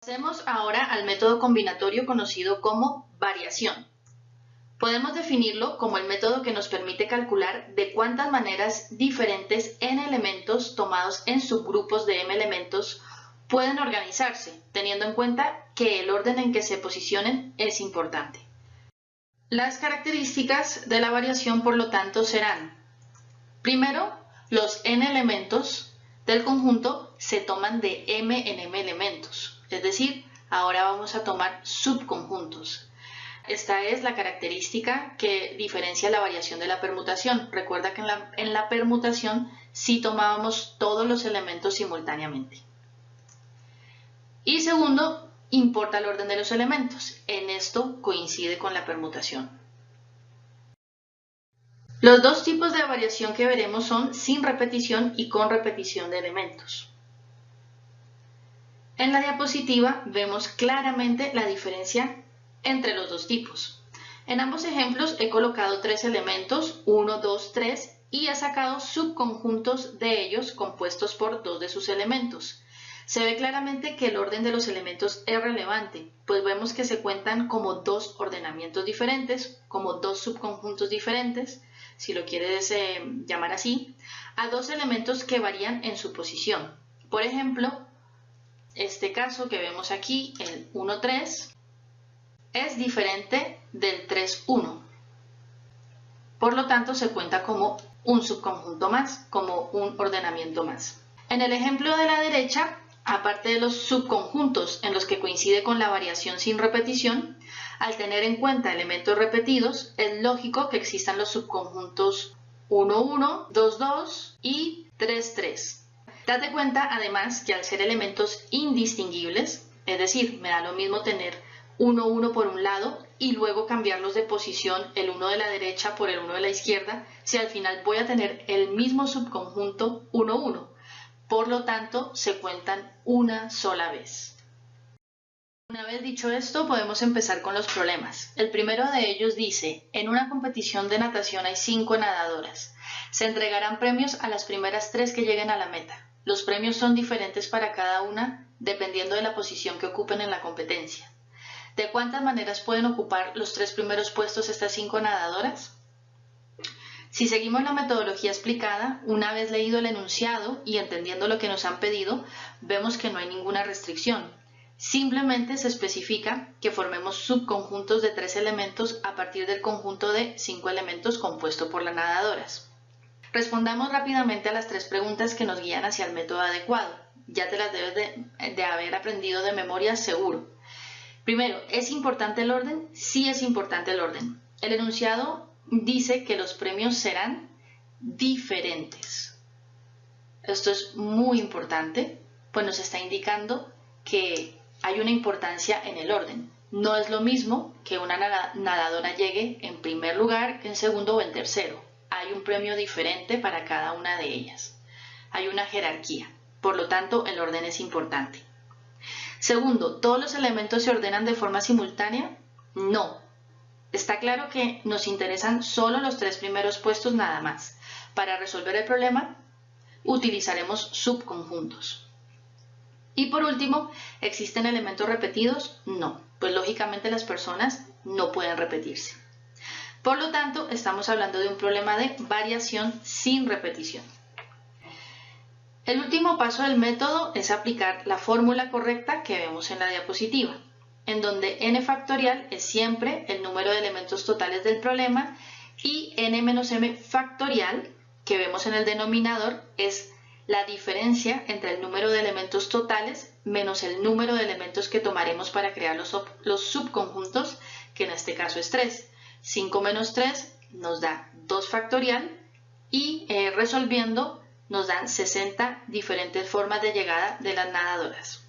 Pasemos ahora al método combinatorio conocido como variación. Podemos definirlo como el método que nos permite calcular de cuántas maneras diferentes n elementos tomados en subgrupos de m elementos pueden organizarse, teniendo en cuenta que el orden en que se posicionen es importante. Las características de la variación, por lo tanto, serán: primero, los n elementos del conjunto se toman de m en m elementos. Es decir, ahora vamos a tomar subconjuntos. Esta es la característica que diferencia la variación de la permutación. Recuerda que en la permutación sí tomábamos todos los elementos simultáneamente. Y segundo, importa el orden de los elementos. En esto coincide con la permutación. Los dos tipos de variación que veremos son sin repetición y con repetición de elementos. En la diapositiva vemos claramente la diferencia entre los dos tipos. En ambos ejemplos he colocado tres elementos, 1, 2, 3, y he sacado subconjuntos de ellos compuestos por dos de sus elementos. Se ve claramente que el orden de los elementos es relevante, pues vemos que se cuentan como dos ordenamientos diferentes, como dos subconjuntos diferentes, si lo quieres llamar así, a dos elementos que varían en su posición. Por ejemplo, este caso que vemos aquí, el 1, 3, es diferente del 3, 1. Por lo tanto, se cuenta como un subconjunto más, como un ordenamiento más. En el ejemplo de la derecha, aparte de los subconjuntos en los que coincide con la variación sin repetición, al tener en cuenta elementos repetidos, es lógico que existan los subconjuntos 1, 1, 2, 2 y 3, 3. Date cuenta además que al ser elementos indistinguibles, es decir, me da lo mismo tener 1, 1 por un lado y luego cambiarlos de posición, el 1 de la derecha por el 1 de la izquierda, si al final voy a tener el mismo subconjunto 1, 1. Por lo tanto, se cuentan una sola vez. Una vez dicho esto, podemos empezar con los problemas. El primero de ellos dice: en una competición de natación hay 5 nadadoras. Se entregarán premios a las primeras 3 que lleguen a la meta. Los premios son diferentes para cada una, dependiendo de la posición que ocupen en la competencia. ¿De cuántas maneras pueden ocupar los 3 primeros puestos estas 5 nadadoras? Si seguimos la metodología explicada, una vez leído el enunciado y entendiendo lo que nos han pedido, vemos que no hay ninguna restricción. Simplemente se especifica que formemos subconjuntos de 3 elementos a partir del conjunto de 5 elementos compuesto por las nadadoras. Respondamos rápidamente a las 3 preguntas que nos guían hacia el método adecuado. Ya te las debes de haber aprendido de memoria seguro. Primero, ¿es importante el orden? Sí, es importante el orden. El enunciado dice que los premios serán diferentes. Esto es muy importante, pues nos está indicando que hay una importancia en el orden. No es lo mismo que una nadadora llegue en primer lugar, en segundo o en tercero. Hay un premio diferente para cada una de ellas. Hay una jerarquía. Por lo tanto, el orden es importante. Segundo, ¿todos los elementos se ordenan de forma simultánea? No. Está claro que nos interesan solo los 3 primeros puestos nada más. Para resolver el problema, utilizaremos subconjuntos. Y por último, ¿existen elementos repetidos? No, pues lógicamente las personas no pueden repetirse. Por lo tanto, estamos hablando de un problema de variación sin repetición. El último paso del método es aplicar la fórmula correcta que vemos en la diapositiva, en donde n factorial es siempre el número de elementos totales del problema y n menos m factorial, que vemos en el denominador, es la diferencia entre el número de elementos totales menos el número de elementos que tomaremos para crear los subconjuntos, que en este caso es 3. 5 menos 3 nos da 2 factorial y resolviendo nos dan 60 diferentes formas de llegada de las nadadoras.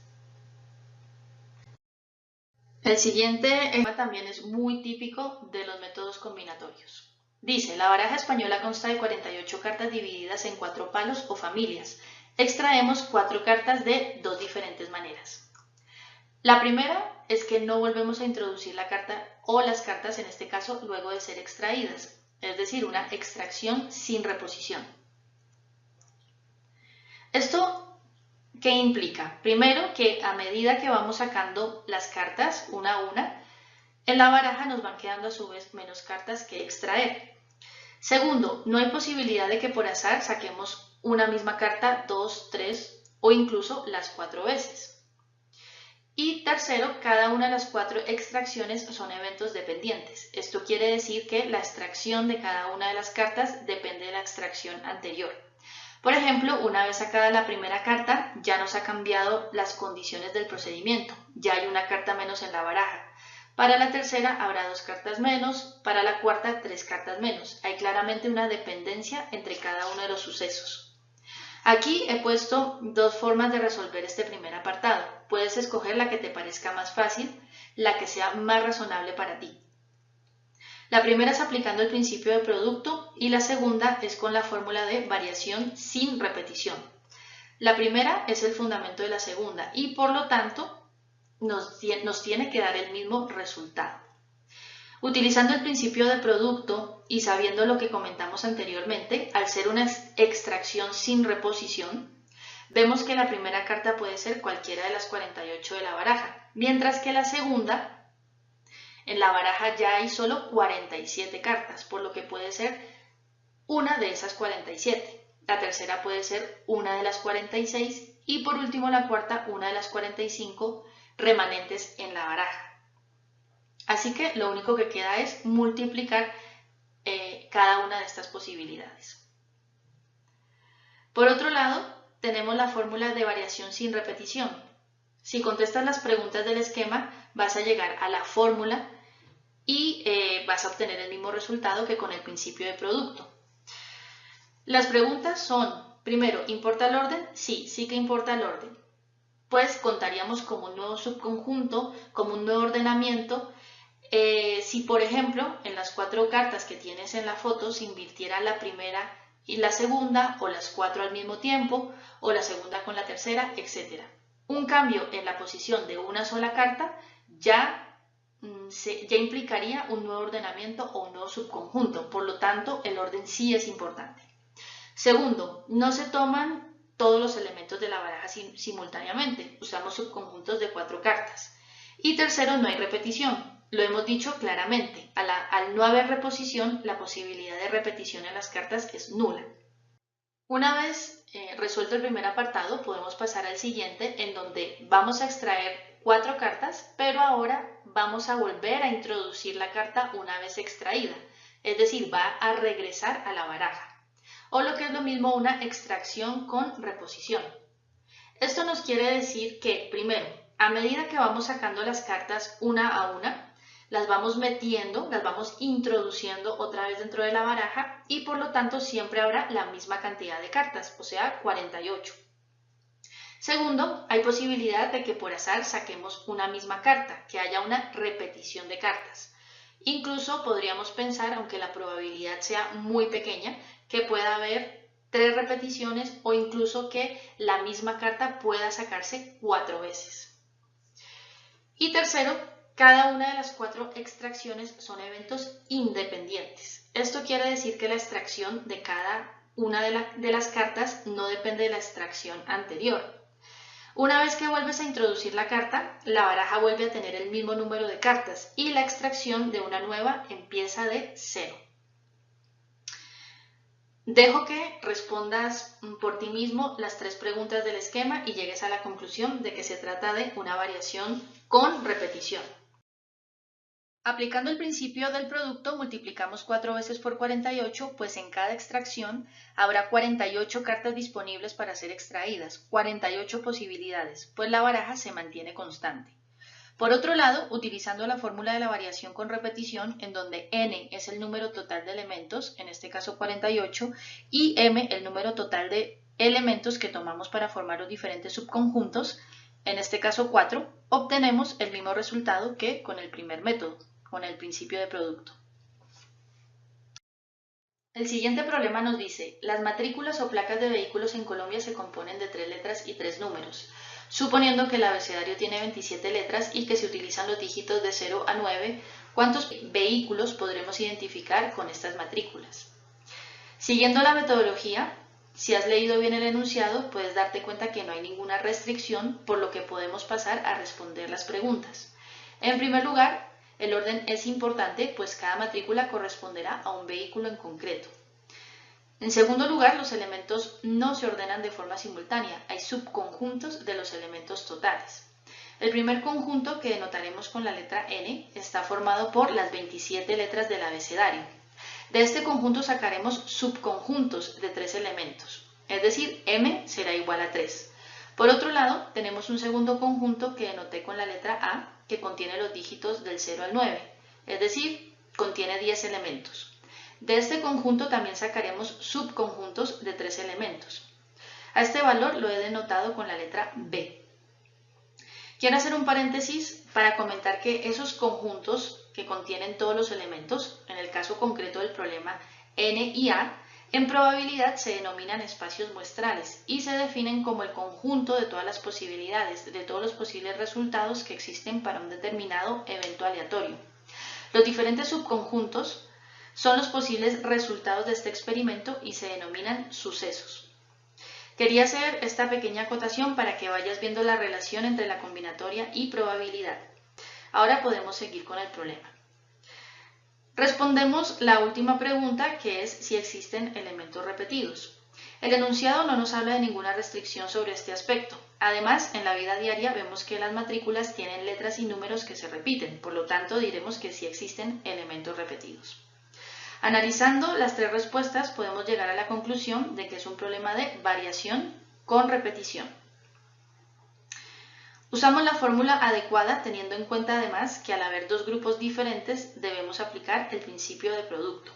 El siguiente tema también es muy típico de los métodos combinatorios. Dice: la baraja española consta de 48 cartas divididas en 4 palos o familias. Extraemos 4 cartas de 2 diferentes maneras. La primera es que no volvemos a introducir la carta o las cartas, en este caso, luego de ser extraídas, es decir, una extracción sin reposición. Esto ¿Qué implica? Primero, que a medida que vamos sacando las cartas una a una, en la baraja nos van quedando a su vez menos cartas que extraer. Segundo, no hay posibilidad de que por azar saquemos una misma carta 2, 3 o incluso las 4 veces. Y tercero, cada una de las 4 extracciones son eventos dependientes. Esto quiere decir que la extracción de cada una de las cartas depende de la extracción anterior. Por ejemplo, una vez sacada la primera carta, ya nos ha cambiado las condiciones del procedimiento. Ya hay una carta menos en la baraja. Para la tercera habrá 2 cartas menos, para la cuarta 3 cartas menos. Hay claramente una dependencia entre cada uno de los sucesos. Aquí he puesto 2 formas de resolver este primer apartado. Puedes escoger la que te parezca más fácil, la que sea más razonable para ti. La primera es aplicando el principio de producto y la segunda es con la fórmula de variación sin repetición. La primera es el fundamento de la segunda y por lo tanto nos tiene que dar el mismo resultado. Utilizando el principio de producto y sabiendo lo que comentamos anteriormente, al ser una extracción sin reposición, vemos que la primera carta puede ser cualquiera de las 48 de la baraja, mientras que la segunda, en la baraja ya hay solo 47 cartas, por lo que puede ser una de esas 47. La tercera puede ser una de las 46 y por último la cuarta una de las 45 remanentes en la baraja. Así que lo único que queda es multiplicar cada una de estas posibilidades. Por otro lado, tenemos la fórmula de variación sin repetición. Si contestas las preguntas del esquema, vas a llegar a la fórmula y vas a obtener el mismo resultado que con el principio de producto. Las preguntas son, primero, ¿importa el orden? Sí, sí que importa el orden. Pues contaríamos como un nuevo subconjunto, como un nuevo ordenamiento. Si por ejemplo en las 4 cartas que tienes en la foto se invirtiera la primera y la segunda o las 4 al mismo tiempo o la segunda con la tercera, etc. Un cambio en la posición de una sola carta ya implicaría un nuevo ordenamiento o un nuevo subconjunto, por lo tanto el orden sí es importante. Segundo, no se toman todos los elementos de la baraja simultáneamente, usamos subconjuntos de 4 cartas. Y tercero, no hay repetición. Lo hemos dicho claramente, al no haber reposición, la posibilidad de repetición en las cartas es nula. Una vez resuelto el primer apartado, podemos pasar al siguiente, en donde vamos a extraer 4 cartas, pero ahora vamos a volver a introducir la carta una vez extraída, es decir, va a regresar a la baraja, o lo que es lo mismo una extracción con reposición. Esto nos quiere decir que, primero, a medida que vamos sacando las cartas una a una, las vamos metiendo, las vamos introduciendo otra vez dentro de la baraja y por lo tanto siempre habrá la misma cantidad de cartas, o sea, 48. Segundo, hay posibilidad de que por azar saquemos una misma carta, que haya una repetición de cartas. Incluso podríamos pensar, aunque la probabilidad sea muy pequeña, que pueda haber 3 repeticiones o incluso que la misma carta pueda sacarse 4 veces. Y tercero, cada una de las 4 extracciones son eventos independientes. Esto quiere decir que la extracción de cada una de las cartas no depende de la extracción anterior. Una vez que vuelves a introducir la carta, la baraja vuelve a tener el mismo número de cartas y la extracción de una nueva empieza de 0. Dejo que respondas por ti mismo las 3 preguntas del esquema y llegues a la conclusión de que se trata de una variación con repetición. Aplicando el principio del producto, multiplicamos 4 veces por 48, pues en cada extracción habrá 48 cartas disponibles para ser extraídas, 48 posibilidades, pues la baraja se mantiene constante. Por otro lado, utilizando la fórmula de la variación con repetición, en donde n es el número total de elementos, en este caso 48, y m el número total de elementos que tomamos para formar los diferentes subconjuntos, en este caso 4, obtenemos el mismo resultado que con el primer método, con el principio de producto. El siguiente problema nos dice, las matrículas o placas de vehículos en Colombia se componen de 3 letras y 3 números. Suponiendo que el abecedario tiene 27 letras y que se utilizan los dígitos de 0 a 9, ¿cuántos vehículos podremos identificar con estas matrículas? Siguiendo la metodología, Si has leído bien el enunciado, puedes darte cuenta que no hay ninguna restricción, por lo que podemos pasar a responder las preguntas. En primer lugar, el orden es importante, pues cada matrícula corresponderá a un vehículo en concreto. En segundo lugar, los elementos no se ordenan de forma simultánea, hay subconjuntos de los elementos totales. El primer conjunto, que denotaremos con la letra N, está formado por las 27 letras del abecedario. De este conjunto sacaremos subconjuntos de 3 elementos, es decir, M será igual a 3. Por otro lado, tenemos un segundo conjunto que denoté con la letra A, que contiene los dígitos del 0 al 9, es decir, contiene 10 elementos. De este conjunto también sacaremos subconjuntos de 3 elementos. A este valor lo he denotado con la letra B. Quiero hacer un paréntesis para comentar que esos conjuntos que contienen todos los elementos, en el caso concreto del problema N y A, en probabilidad se denominan espacios muestrales y se definen como el conjunto de todas las posibilidades, de todos los posibles resultados que existen para un determinado evento aleatorio. Los diferentes subconjuntos son los posibles resultados de este experimento y se denominan sucesos. Quería hacer esta pequeña acotación para que vayas viendo la relación entre la combinatoria y probabilidad. Ahora podemos seguir con el problema. Respondemos la última pregunta, que es si existen elementos repetidos. El enunciado no nos habla de ninguna restricción sobre este aspecto. Además, en la vida diaria vemos que las matrículas tienen letras y números que se repiten, por lo tanto diremos que sí existen elementos repetidos. Analizando las 3 respuestas podemos llegar a la conclusión de que es un problema de variación con repetición. Usamos la fórmula adecuada teniendo en cuenta además que al haber 2 grupos diferentes debemos aplicar el principio de producto.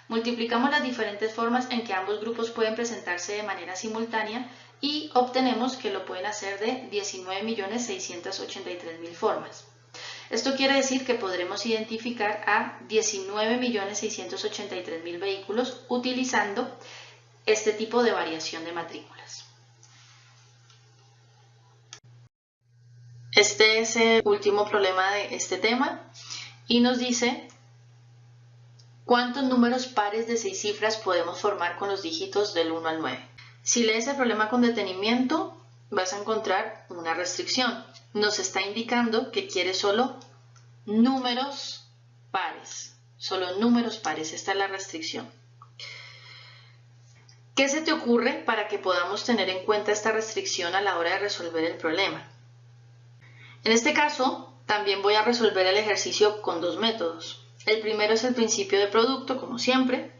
Multiplicamos las diferentes formas en que ambos grupos pueden presentarse de manera simultánea y obtenemos que lo pueden hacer de 19.683.000 formas. Esto quiere decir que podremos identificar a 19.683.000 vehículos utilizando este tipo de variación de matrículas. Este es el último problema de este tema y nos dice cuántos números pares de 6 cifras podemos formar con los dígitos del 1 al 9. Si lees el problema con detenimiento, vas a encontrar una restricción. Nos está indicando que quiere solo números pares. Solo números pares. Esta es la restricción. ¿Qué se te ocurre para que podamos tener en cuenta esta restricción a la hora de resolver el problema? En este caso, también voy a resolver el ejercicio con 2 métodos. El primero es el principio de producto, como siempre.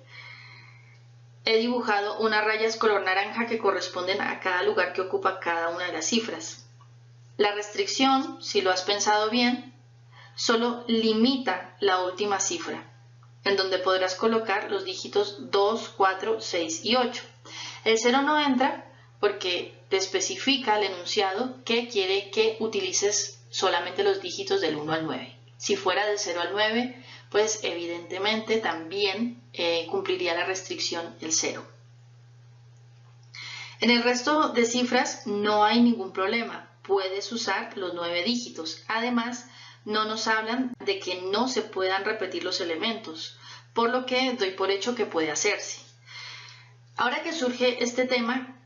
He dibujado unas rayas color naranja que corresponden a cada lugar que ocupa cada una de las cifras. La restricción, si lo has pensado bien, solo limita la última cifra, en donde podrás colocar los dígitos 2, 4, 6 y 8. El 0 no entra porque te especifica el enunciado que quiere que utilices solamente los dígitos del 1 al 9. Si fuera del 0 al 9, pues evidentemente también cumpliría la restricción el 0. En el resto de cifras no hay ningún problema, puedes usar los 9 dígitos. Además, no nos hablan de que no se puedan repetir los elementos, por lo que doy por hecho que puede hacerse. Ahora que surge este tema,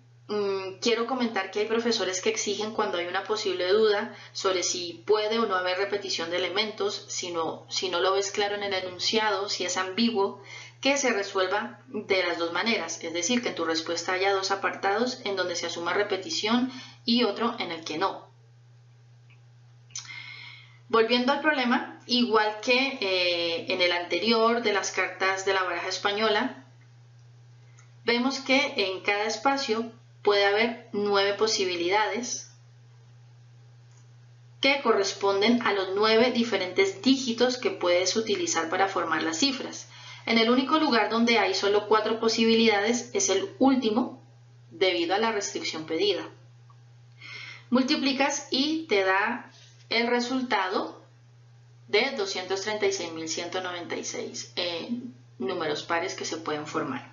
quiero comentar que hay profesores que exigen cuando hay una posible duda sobre si puede o no haber repetición de elementos, si no lo ves claro en el enunciado, si es ambiguo, que se resuelva de las 2 maneras, es decir, que en tu respuesta haya 2 apartados en donde se asuma repetición y otro en el que no. Volviendo al problema, igual que en el anterior de las cartas de la baraja española, vemos que en cada espacio puede haber 9 posibilidades que corresponden a los 9 diferentes dígitos que puedes utilizar para formar las cifras. En el único lugar donde hay solo 4 posibilidades es el último, debido a la restricción pedida. Multiplicas y te da el resultado de 236.196 números pares que se pueden formar.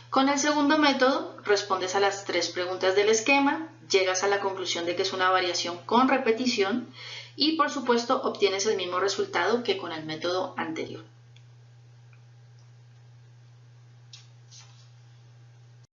Con el segundo método, respondes a las 3 preguntas del esquema, llegas a la conclusión de que es una variación con repetición y, por supuesto, obtienes el mismo resultado que con el método anterior.